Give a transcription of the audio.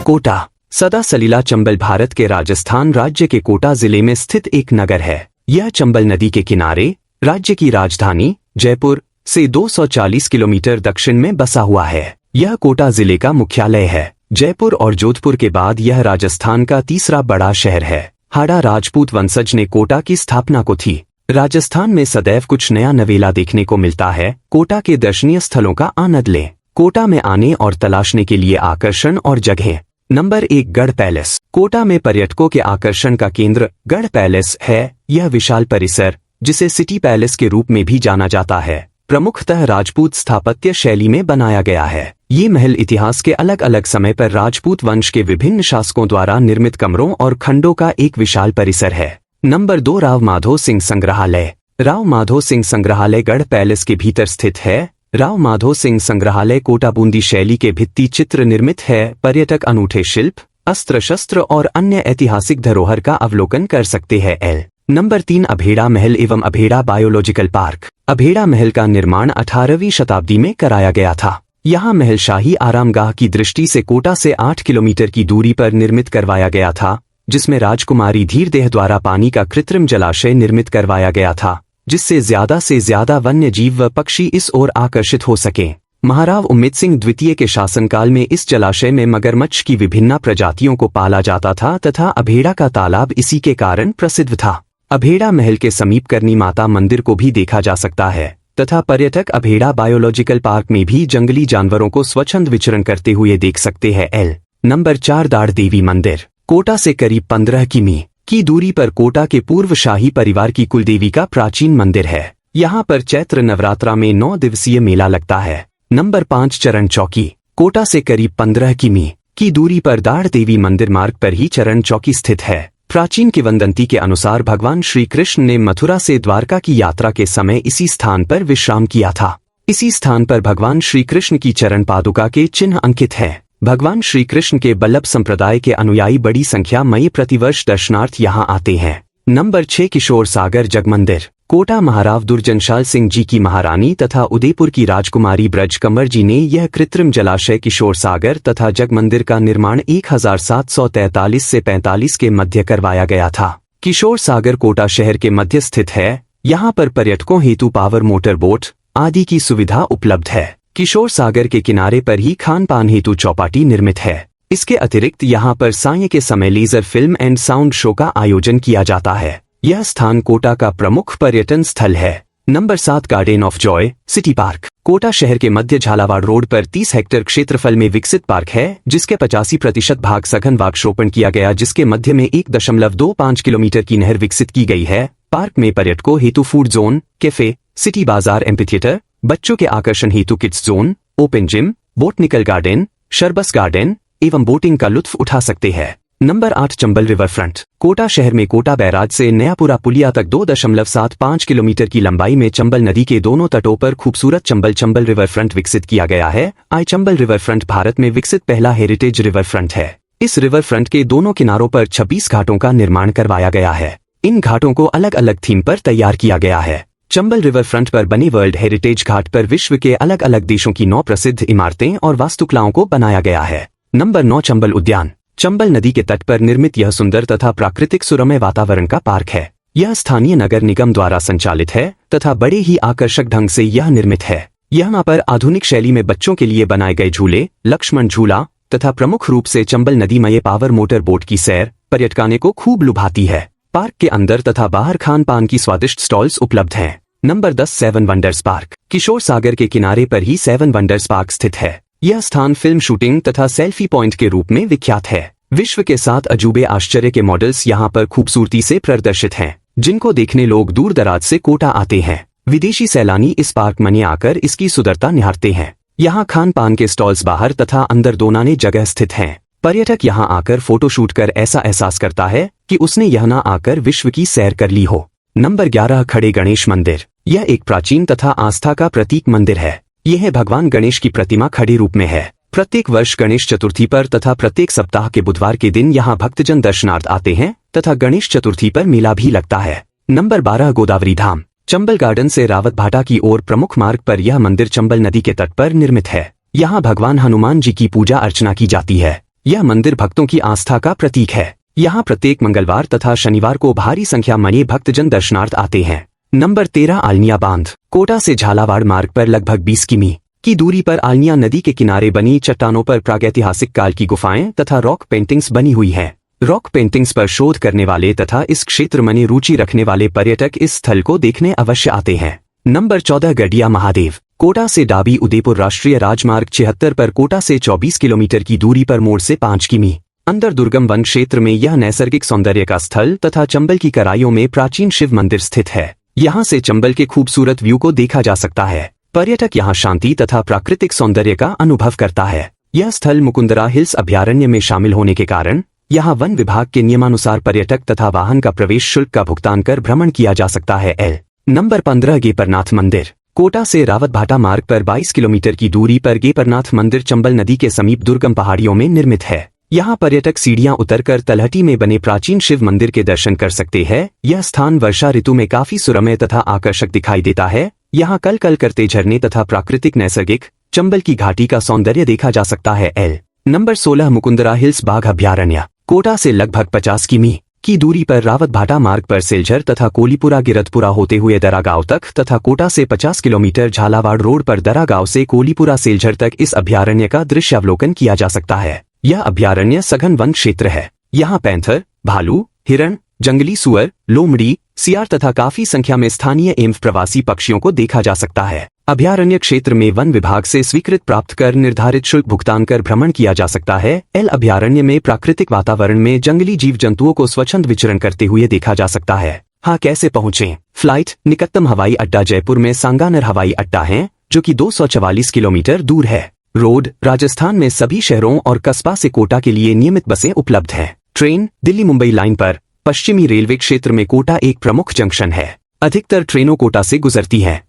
कोटा सदा सलीला चंबल भारत के राजस्थान राज्य के कोटा जिले में स्थित एक नगर है। यह चंबल नदी के किनारे राज्य की राजधानी जयपुर से 240 किलोमीटर दक्षिण में बसा हुआ है। यह कोटा जिले का मुख्यालय है। जयपुर और जोधपुर के बाद यह राजस्थान का तीसरा बड़ा शहर है। हाड़ा राजपूत वंशज ने कोटा की स्थापना को थी। राजस्थान में सदैव कुछ नया नवेला देखने को मिलता है। कोटा के दर्शनीय स्थलों का आनंद लें। कोटा में आने और तलाशने के लिए आकर्षण और जगहें। नंबर 1 गढ़ पैलेस। कोटा में पर्यटकों के आकर्षण का केंद्र गढ़ पैलेस है। यह विशाल परिसर, जिसे सिटी पैलेस के रूप में भी जाना जाता है, प्रमुखतः राजपूत स्थापत्य शैली में बनाया गया है। ये महल इतिहास के अलग अलग समय पर राजपूत वंश के विभिन्न शासकों द्वारा निर्मित कमरों और खंडों का एक विशाल परिसर है। नंबर 2 राव माधो सिंह संग्रहालय। राव माधो सिंह संग्रहालय गढ़ पैलेस के भीतर स्थित है। राव माधो सिंह संग्रहालय कोटा बूंदी शैली के भित्ति चित्र निर्मित है। पर्यटक अनूठे शिल्प, अस्त्र शस्त्र और अन्य ऐतिहासिक धरोहर का अवलोकन कर सकते हैं। नंबर 3 अभेड़ा महल एवं अभेड़ा बायोलॉजिकल पार्क। अभेड़ा महल का निर्माण 18वीं शताब्दी में कराया गया था। यहाँ महल शाही आरामगाह की दृष्टि से कोटा से 8 किलोमीटर की दूरी पर निर्मित करवाया गया था, जिसमें राजकुमारी धीरदेह द्वारा पानी का कृत्रिम जलाशय निर्मित करवाया गया था, जिससे ज्यादा वन्य जीव व पक्षी इस ओर आकर्षित हो सकें। महाराव उम्मेद सिंह द्वितीय के शासनकाल में इस जलाशय में मगरमच्छ की विभिन्न प्रजातियों को पाला जाता था तथा अभेड़ा का तालाब इसी के कारण प्रसिद्ध था। अभेड़ा महल के समीप करनी माता मंदिर को भी देखा जा सकता है तथा पर्यटक अभेड़ा बायोलॉजिकल पार्क में भी जंगली जानवरों को स्वच्छंद विचरण करते हुए देख सकते हैं। नंबर 4 दाड़ देवी मंदिर। कोटा से करीब 15 किमी की दूरी पर कोटा के पूर्व शाही परिवार की कुलदेवी का प्राचीन मंदिर है। यहाँ पर चैत्र नवरात्रा में 9 दिवसीय मेला लगता है। नंबर 5 चरण चौकी। कोटा से करीब 15 किमी की दूरी पर दाड़ देवी मंदिर मार्ग पर ही चरण चौकी स्थित है। प्राचीन किंवदंती के अनुसार भगवान श्री कृष्ण ने मथुरा से द्वारका की यात्रा के समय इसी स्थान पर विश्राम किया था। इसी स्थान पर भगवान श्री कृष्ण की चरण पादुका के चिन्ह अंकित है। भगवान श्री कृष्ण के बल्लभ संप्रदाय के अनुयायी बड़ी संख्या में प्रतिवर्ष दर्शनार्थ यहाँ आते हैं। नंबर 6 किशोर सागर जग मंदिर। कोटा महाराव दुर्जनशाल सिंह जी की महारानी तथा उदयपुर की राजकुमारी ब्रज कंवर जी ने यह कृत्रिम जलाशय किशोर सागर तथा जग मंदिर का निर्माण 1743 से 45 के मध्य करवाया गया था। किशोर सागर कोटा शहर के मध्य स्थित है। यहाँ पर पर्यटकों हेतु पावर मोटर बोट आदि की सुविधा उपलब्ध है। किशोर सागर के किनारे पर ही खान पान हेतु चौपाटी निर्मित है। इसके अतिरिक्त यहाँ पर साय के समय laser film and sound show का आयोजन किया जाता है। यह स्थान कोटा का प्रमुख पर्यटन स्थल है। Number 7 garden of joy city park. Kota शहर के मध्य झालावाड़ रोड पर 30 हेक्टेयर क्षेत्रफल में विकसित पार्क है, जिसके 85% भाग सघन वृक्षारोपण किया गया, जिसके मध्य में 1.25 किलोमीटर की नहर विकसित की गई है। पार्क में पर्यटकों हेतु फूड जोन, कैफे, सिटी बाजार एम्फीथिएटर, बच्चों के आकर्षण हेतु kids zone, open gym, botanical garden, shrubs garden एवं बोटिंग का लुत्फ उठा सकते हैं। Number 8 Chambal river front. Kota शहर में कोटा बैराज से नयापुरा पुलिया तक 2.75 किलोमीटर की लंबाई में चंबल नदी के दोनों तटों पर खूबसूरत चंबल रिवर फ्रंट विकसित किया गया है। चंबल रिवर फ्रंट भारत में विकसित पहला हेरिटेज रिवर फ्रंट है। इस रिवर फ्रंट के दोनों किनारों पर 26 घाटों का निर्माण करवाया गया है। इन घाटों को अलग अलग थीम पर तैयार किया गया है। चंबल रिवर फ्रंट पर बने वर्ल्ड हेरिटेज घाट पर विश्व के अलग अलग देशों की 9 प्रसिद्ध इमारतें और वास्तुकलाओं को बनाया गया है। नंबर 9 चंबल उद्यान। चंबल नदी के तट पर निर्मित यह सुंदर तथा प्राकृतिक सुरम्य वातावरण का पार्क है। यह स्थानीय नगर निगम द्वारा संचालित है तथा बड़े ही आकर्षक ढंग से यह निर्मित है। यहाँ पर आधुनिक शैली में बच्चों के लिए बनाए गए झूले, लक्ष्मण झूला तथा प्रमुख रूप से चंबल नदी में पावर मोटर बोट की सैर पर्यटकाने को खूब लुभाती है। पार्क के अंदर तथा बाहर खान पान की स्वादिष्ट स्टॉल्स उपलब्ध हैं। Number 10 seven wonders park. Kishore Sagar के किनारे पर ही सेवन वंडर्स पार्क स्थित है। यह स्थान फिल्म शूटिंग तथा सेल्फी पॉइंट के रूप में विख्यात है। विश्व के 7 अजूबे आश्चर्य के मॉडल्स यहाँ पर खूबसूरती से प्रदर्शित हैं, जिनको देखने लोग दूर दराज से कोटा आते हैं। विदेशी सैलानी इस पार्क में आकर इसकी सुंदरता निहारते हैं। यहाँ खान पान के स्टॉल्स बाहर तथा अंदर दोनाने जगह स्थित हैं। पर्यटक यहाँ आकर फोटो शूट कर ऐसा एहसास करता है कि उसने यह न आकर विश्व की सैर कर ली हो। नंबर 11 खड़े गणेश मंदिर। यह एक प्राचीन तथा आस्था का प्रतीक मंदिर है। यह भगवान गणेश की प्रतिमा खड़े रूप में है। प्रत्येक वर्ष गणेश चतुर्थी पर तथा प्रत्येक सप्ताह के बुधवार के दिन यहाँ भक्तजन दर्शनार्थ आते हैं तथा गणेश चतुर्थी पर मेला भी लगता है। नंबर 12 गोदावरी धाम। चंबल गार्डन से रावत भाटा की ओर प्रमुख मार्ग पर यह मंदिर चंबल नदी के तट पर निर्मित है। यहाँ भगवान हनुमान जी की पूजा अर्चना की जाती है। यह मंदिर भक्तों की आस्था का प्रतीक है। यहाँ प्रत्येक मंगलवार तथा शनिवार को भारी संख्या में भक्तजन दर्शनार्थ आते हैं। नंबर 13 आलनिया बांध। कोटा से झालावाड़ मार्ग पर लगभग 20 किमी की दूरी पर आलनिया नदी के किनारे बनी चट्टानों पर प्रागैतिहासिक काल की गुफाएं तथा रॉक पेंटिंग्स बनी हुई हैं। रॉक पेंटिंग्स पर शोध करने वाले तथा इस क्षेत्र में रुचि रखने वाले पर्यटक इस स्थल को देखने अवश्य आते हैं। नंबर 14 गडिया महादेव। कोटा से डाबी उदयपुर राष्ट्रीय राजमार्ग 76 पर कोटा से 24 किलोमीटर की दूरी पर मोड़ से 5 किमी अंदर दुर्गम वन क्षेत्र में यह नैसर्गिक सौंदर्य का स्थल तथा चंबल की कराइयों में प्राचीन शिव मंदिर स्थित है। यहाँ से चंबल के खूबसूरत व्यू को देखा जा सकता है। पर्यटक यहाँ शांति तथा प्राकृतिक सौंदर्य का अनुभव करता है। यह स्थल मुकुंदरा हिल्स अभयारण्य में शामिल होने के कारण यहाँ वन विभाग के नियमानुसार पर्यटक तथा वाहन का प्रवेश शुल्क का भुगतान कर भ्रमण किया जा सकता है। नंबर 15 गेपरनाथ मंदिर। कोटा से रावतभाटा मार्ग पर 22 किलोमीटर की दूरी पर गेपरनाथ मंदिर चंबल नदी के समीप दुर्गम पहाड़ियों में निर्मित है। यहाँ पर्यटक सीढ़ियां उतरकर तलहटी में बने प्राचीन शिव मंदिर के दर्शन कर सकते हैं। यह स्थान वर्षा ऋतु में काफी सुरम्य तथा आकर्षक दिखाई देता है। यहाँ कल कल करते झरने तथा प्राकृतिक नैसर्गिक चंबल की घाटी का सौंदर्य देखा जा सकता है। नंबर 16 मुकुंदरा हिल्स बाघ अभयारण्य। कोटा से लगभग 50 किमी की दूरी पर रावतभाटा मार्ग पर सिलझर तथा कोलीपुरा गिरतपुरा होते हुए दरागांव तक तथा कोटा से 50 किलोमीटर झालावाड़ रोड पर दरागांव से कोलीपुरा सिलझर तक इस अभयारण्य का दृश्यावलोकन किया जा सकता है। यह अभयारण्य सघन वन क्षेत्र है। यहाँ पैंथर, भालू, हिरण, जंगली सुअर, लोमड़ी, सियार तथा काफी संख्या में स्थानीय एवं प्रवासी पक्षियों को देखा जा सकता है। अभयारण्य क्षेत्र में वन विभाग से स्वीकृत प्राप्त कर निर्धारित शुल्क भुगतान कर भ्रमण किया जा सकता है। अभयारण्य में प्राकृतिक वातावरण में जंगली जीव जंतुओं को स्वच्छंद विचरण करते हुए देखा जा सकता है। हाँ, कैसे पहुँचें? फ्लाइट। निकटतम हवाई अड्डा जयपुर में सांगानेर हवाई अड्डा है, जो कि 244 किलोमीटर दूर है। रोड। राजस्थान में सभी शहरों और कस्बा से कोटा के लिए नियमित बसें उपलब्ध हैं। ट्रेन। दिल्ली मुंबई लाइन पर पश्चिमी रेलवे क्षेत्र में कोटा एक प्रमुख जंक्शन है। अधिकतर ट्रेनों कोटा से गुजरती हैं।